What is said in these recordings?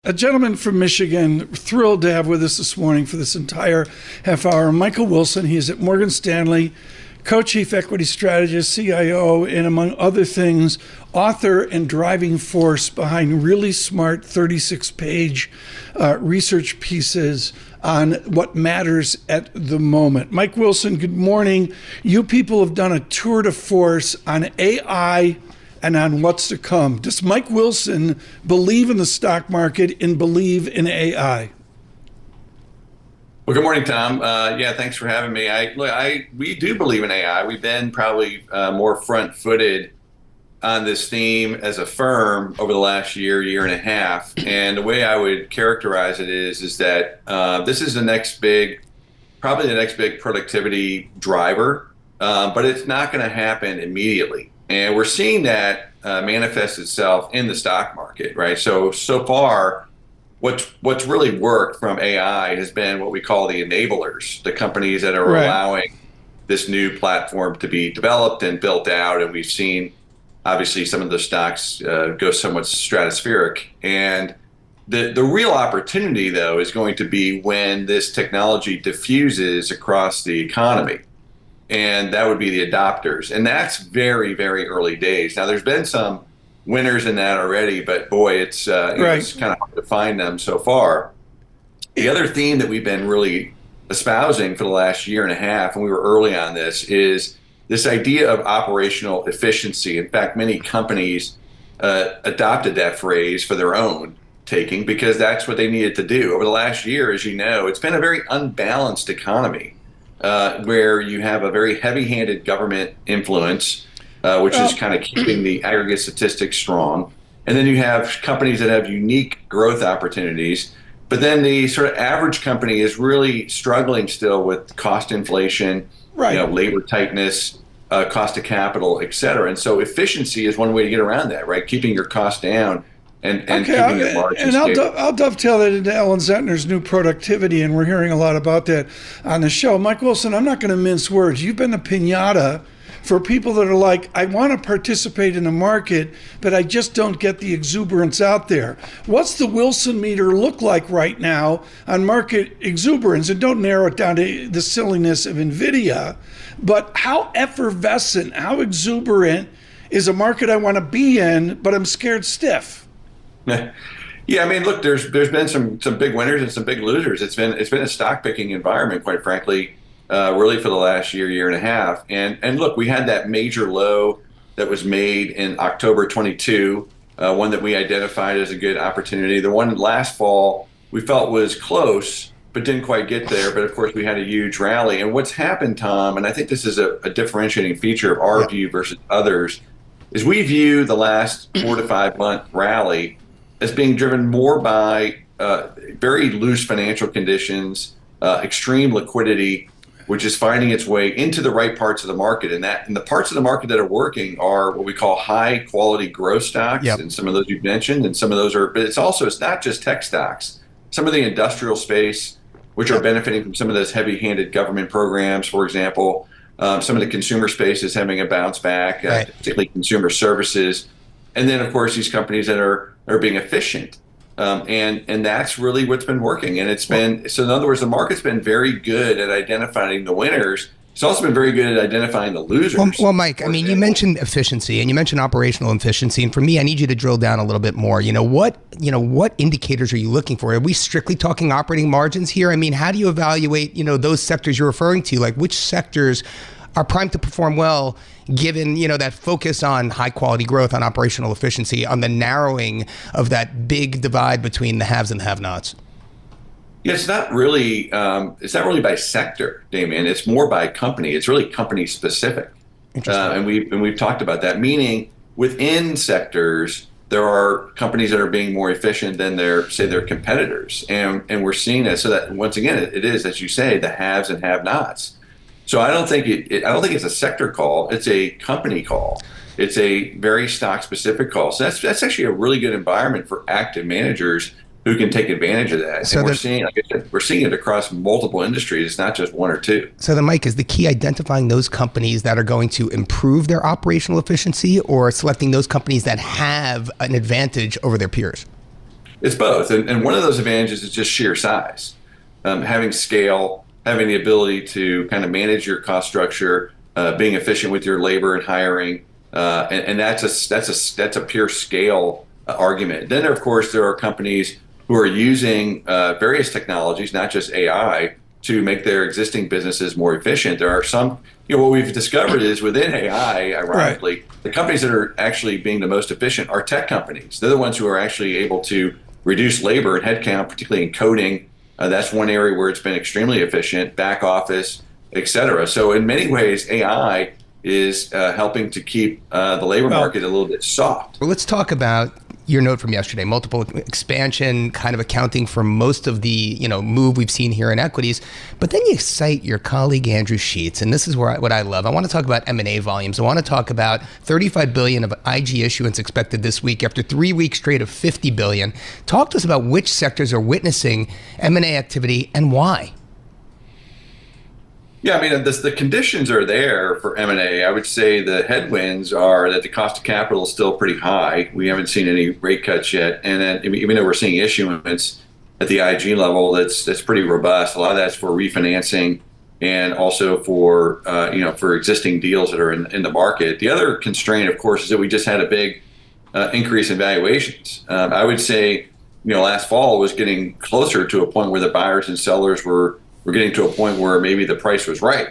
A gentleman from Michigan, thrilled to have with us this morning for this entire half hour, Michael Wilson. He's at Morgan Stanley, Co-Chief Equity Strategist, CIO, and among other things, author and driving force behind really smart 36-page research pieces on what matters at the moment. Mike Wilson, good morning. You people have done a tour de force on AI and on what's to come. Does Mike Wilson believe in the stock market and believe in AI? Well, good morning, Tom. Thanks for having me. We do believe in AI. We've been probably more front-footed on this theme as a firm over the last year and a half. And the way I would characterize it is that this is probably the next big productivity driver, but it's not going to happen immediately. And we're seeing that manifest itself in the stock market, right? So far, what's really worked from AI has been what we call the enablers, the companies that are allowing this new platform to be developed and built out. And we've seen, obviously, some of the stocks go somewhat stratospheric. And the real opportunity, though, is going to be when this technology diffuses across the economy. And that would be the adopters. And that's very, very early days. Now, there's been some winners in that already, but boy, it's it's kind of hard to find them so far. The other theme that we've been really espousing for the last year and a half, and we were early on this, is this idea of operational efficiency. In fact, many companies adopted that phrase for their own taking because that's what they needed to do. Over the last year, as you know, it's been a very unbalanced economy where you have a very heavy-handed government influence, which is kind of keeping the aggregate statistics strong. And then you have companies that have unique growth opportunities. But then the sort of average company is really struggling still with cost inflation, labor tightness, cost of capital, et cetera. And so efficiency is one way to get around that, right? Keeping your costs down and keeping your margins stable. I'll dovetail that into Ellen Zentner's new productivity, and we're hearing a lot about that on the show. Mike Wilson, I'm not going to mince words. You've been a piñata for people that are like, I want to participate in the market, but I just don't get the exuberance out there. What's the Wilson meter look like right now on market exuberance? And don't narrow it down to the silliness of NVIDIA, but how effervescent, how exuberant is a market I want to be in, but I'm scared stiff? Yeah, I mean, look, there's been some big winners and some big losers. It's been a stock picking environment, quite frankly, really for the last year and a half. And look, we had that major low that was made in October 22, one that we identified as a good opportunity. The one last fall we felt was close, but didn't quite get there. But of course, we had a huge rally. And what's happened, Tom, and I think this is a differentiating feature of our view versus others, is we view the last 4 to 5 month rally as being driven more by very loose financial conditions, extreme liquidity, which is finding its way into the right parts of the market. And the parts of the market that are working are what we call high quality growth stocks. And some of those you've mentioned, and some of those are, but it's not just tech stocks. Some of the industrial space, which are benefiting from some of those heavy-handed government programs, for example. Some of the consumer space is having a bounce back, particularly consumer services. And then, of course, these companies that are being efficient. And that's really what's been working. And it's been, so in other words, the market's been very good at identifying the winners. It's also been very good at identifying the losers. Well, Mike, I mean, you mentioned efficiency and you mentioned operational efficiency. And for me, I need you to drill down a little bit more. What indicators are you looking for? Are we strictly talking operating margins here? I mean, how do you evaluate, those sectors you're referring to? Like which sectors are primed to perform well, given, that focus on high quality growth, on operational efficiency, on the narrowing of that big divide between the haves and the have-nots? Yeah, it's not really by sector, Damian. It's more by company. It's really company specific. And we've talked about that, meaning within sectors, there are companies that are being more efficient than their competitors. And we're seeing that. So that once again, it is, as you say, the haves and have-nots. So I don't think it's a sector call. It's a company call. It's a very stock specific call. So that's actually a really good environment for active managers who can take advantage of that. So and we're seeing it across multiple industries. It's not just one or two. So then, Mike, is the key identifying those companies that are going to improve their operational efficiency, or selecting those companies that have an advantage over their peers? It's both. And one of those advantages is just sheer size. Having scale, having the ability to kind of manage your cost structure, being efficient with your labor and hiring. And that's a pure scale argument. Then, of course, there are companies who are using various technologies, not just AI, to make their existing businesses more efficient. There are some, what we've discovered is within AI, ironically, the companies that are actually being the most efficient are tech companies. They're the ones who are actually able to reduce labor and headcount, particularly in coding. That's one area where it's been extremely efficient, back office, et cetera. So in many ways, AI is helping to keep the labor market a little bit soft. Well, let's talk about your note from yesterday, multiple expansion, kind of accounting for most of the move we've seen here in equities. But then you cite your colleague Andrew Sheets, and this is what I love. I want to talk about M&A volumes. I want to talk about $35 billion of IG issuance expected this week after 3 weeks straight of $50 billion. Talk to us about which sectors are witnessing M&A activity and why. Yeah, I mean, the conditions are there for M&A. I would say the headwinds are that the cost of capital is still pretty high. We haven't seen any rate cuts yet. And then even though we're seeing issuance at the IG level, that's pretty robust. A lot of that's for refinancing and also for, for existing deals that are in the market. The other constraint, of course, is that we just had a big increase in valuations. I would say, last fall was getting closer to a point where the buyers and sellers were getting to a point where maybe the price was right.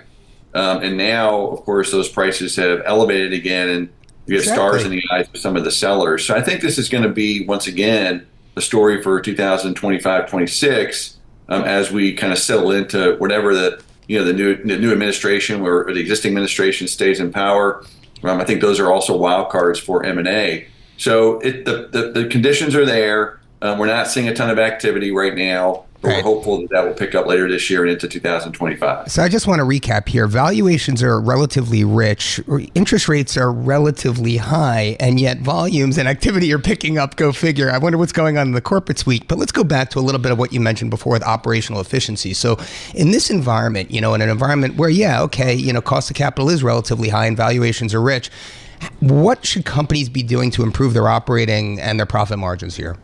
And now, of course, those prices have elevated again, and you have stars in the eyes of some of the sellers. So I think this is going to be, once again, the story for 2025-26 as we kind of settle into whatever the new administration or the existing administration stays in power. I think those are also wild cards for M&A. So the conditions are there. We're not seeing a ton of activity right now. But we're hopeful that will pick up later this year and into 2025. So I just want to recap here. Valuations are relatively rich. Interest rates are relatively high. And yet volumes and activity are picking up. Go figure. I wonder what's going on in the corporate suite. But let's go back to a little bit of what you mentioned before with operational efficiency. So in this environment, in an environment where, cost of capital is relatively high and valuations are rich, what should companies be doing to improve their operating and their profit margins here?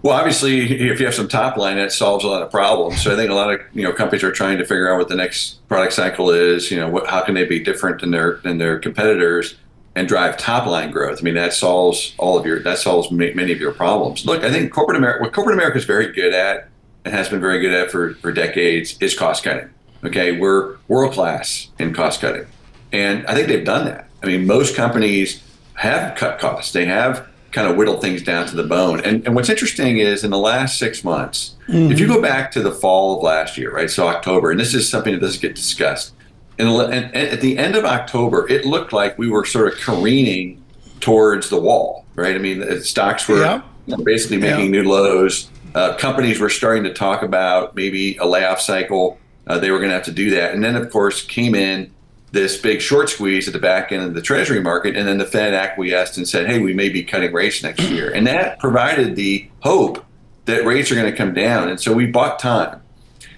Well, obviously, if you have some top line, that solves a lot of problems. So I think a lot of companies are trying to figure out what the next product cycle is. How can they be different than their competitors and drive top line growth? I mean, that solves many of your problems. Look, I think what corporate America is very good at and has been very good at for decades is cost cutting. Okay, we're world class in cost cutting, and I think they've done that. I mean, most companies have cut costs. They have kind of whittle things down to the bone. And what's interesting is in the last 6 months, if you go back to the fall of last year, right, so October, and this is something that doesn't get discussed, and at the end of October, it looked like we were sort of careening towards the wall, right? I mean, stocks were basically making new lows. Companies were starting to talk about maybe a layoff cycle. They were going to have to do that. And then, of course, came in this big short squeeze at the back end of the Treasury market, and then the Fed acquiesced and said, hey, we may be cutting rates next year. And that provided the hope that rates are going to come down. And so we bought time.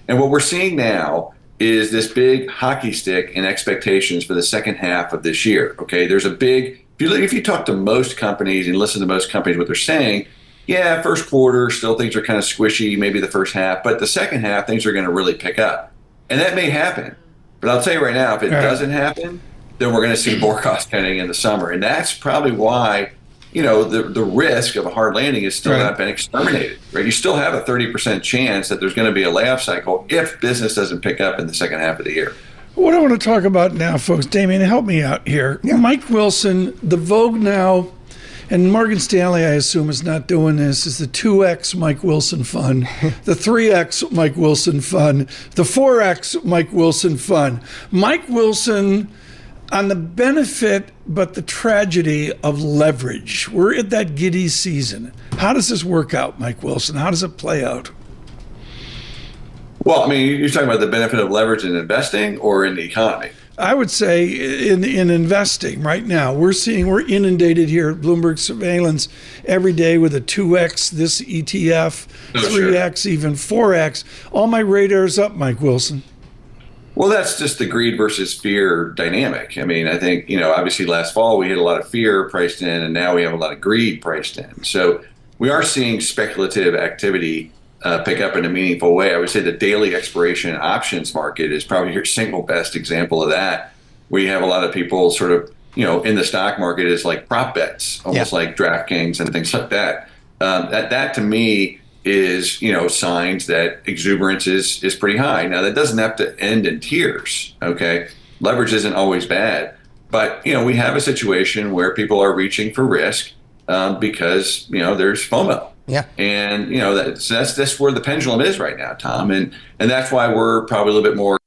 And what we're seeing now is this big hockey stick in expectations for the second half of this year. Okay, there's a big, if you talk to most companies and listen to most companies, what they're saying, yeah, first quarter, still things are kind of squishy, maybe the first half, but the second half, things are going to really pick up. And that may happen. But I'll tell you right now, if it doesn't happen, then we're going to see more cost cutting in the summer. And that's probably why, the risk of a hard landing is still not been exterminated, right? You still have a 30% chance that there's going to be a layoff cycle if business doesn't pick up in the second half of the year. What I want to talk about now, folks, Damian, help me out here. Yeah. Mike Wilson, the vogue now, and Morgan Stanley, I assume, is not doing this, is the 2X Mike Wilson fund, the 3X Mike Wilson fund, the 4X Mike Wilson fund. Mike Wilson on the benefit but the tragedy of leverage. We're at that giddy season. How does this work out, Mike Wilson? How does it play out? Well, I mean, you're talking about the benefit of leverage in investing or in the economy? I would say in investing right now, we're inundated here at Bloomberg Surveillance every day with a 2X, this ETF, 3X, even 4X. All my radar's up, Mike Wilson. Well, that's just the greed versus fear dynamic. I mean, I think, obviously last fall we had a lot of fear priced in, and now we have a lot of greed priced in. So we are seeing speculative activity pick up in a meaningful way. I would say the daily expiration options market is probably your single best example of that. We have a lot of people sort of, in the stock market is like prop bets, almost like DraftKings and things like that. That to me is, signs that exuberance is pretty high. Now, that doesn't have to end in tears, okay? Leverage isn't always bad. But, we have a situation where people are reaching for risk because, there's FOMO. Yeah. And, that's where the pendulum is right now, Tom. And that's why we're probably a little bit more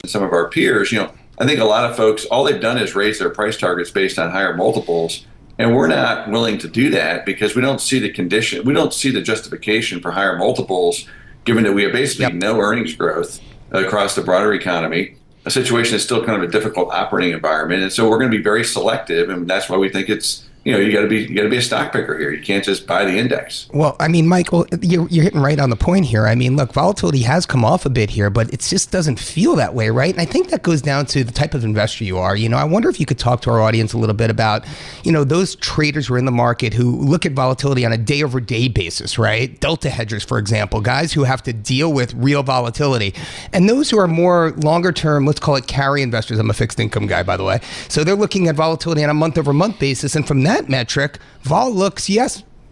than some of our peers. I think a lot of folks, all they've done is raise their price targets based on higher multiples. And we're not willing to do that because we don't see the condition. We don't see the justification for higher multiples, given that we have basically no earnings growth across the broader economy. A situation is still kind of a difficult operating environment. And so we're going to be very selective. And that's why we think it's, you got to be a stock picker here. You can't just buy the index. Well, I mean, Michael, you're hitting right on the point here. I mean, look, volatility has come off a bit here, but it just doesn't feel that way, right? And I think that goes down to the type of investor you are. I wonder if you could talk to our audience a little bit about, those traders who are in the market who look at volatility on a day-over-day basis, right? Delta hedgers, for example, guys who have to deal with real volatility, and those who are more longer-term, let's call it carry investors. I'm a fixed income guy, by the way. So they're looking at volatility on a month-over-month basis, and from that metric, vol looks,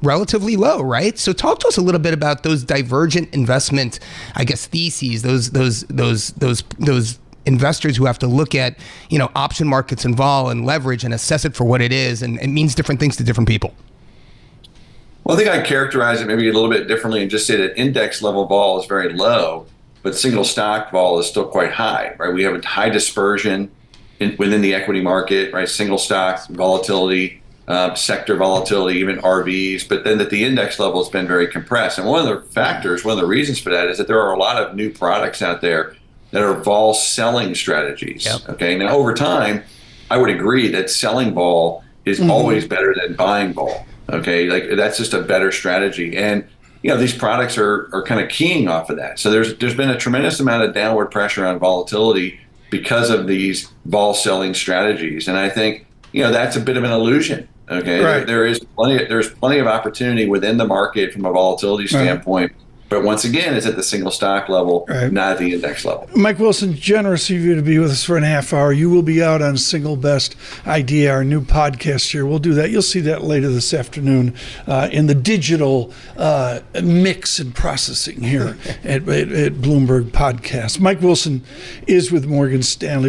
relatively low, right? So talk to us a little bit about those divergent investment, theses, those investors who have to look at, option markets and vol and leverage and assess it for what it is, and it means different things to different people. Well, I think I'd characterize it maybe a little bit differently and just say that index level vol is very low, but single stock vol is still quite high, right? We have a high dispersion within the equity market, right? Single stock volatility, sector volatility, even RVs, but then that the index level has been very compressed. And one of the reasons for that is that there are a lot of new products out there that are vol selling strategies. Yep. Okay. Now, over time, I would agree that selling vol is always better than buying vol. Okay. Like that's just a better strategy. And, these products are kind of keying off of that. So there's been a tremendous amount of downward pressure on volatility because of these vol selling strategies. And I think, that's a bit of an illusion. Okay, right. There's plenty of opportunity within the market from a volatility standpoint, but once again, it's at the single stock level, not at the index level. Mike Wilson, generous of you to be with us for a half hour. You will be out on Single Best Idea, our new podcast here. We'll do that. You'll see that later this afternoon in the digital mix and processing here at Bloomberg Podcast. Mike Wilson is with Morgan Stanley.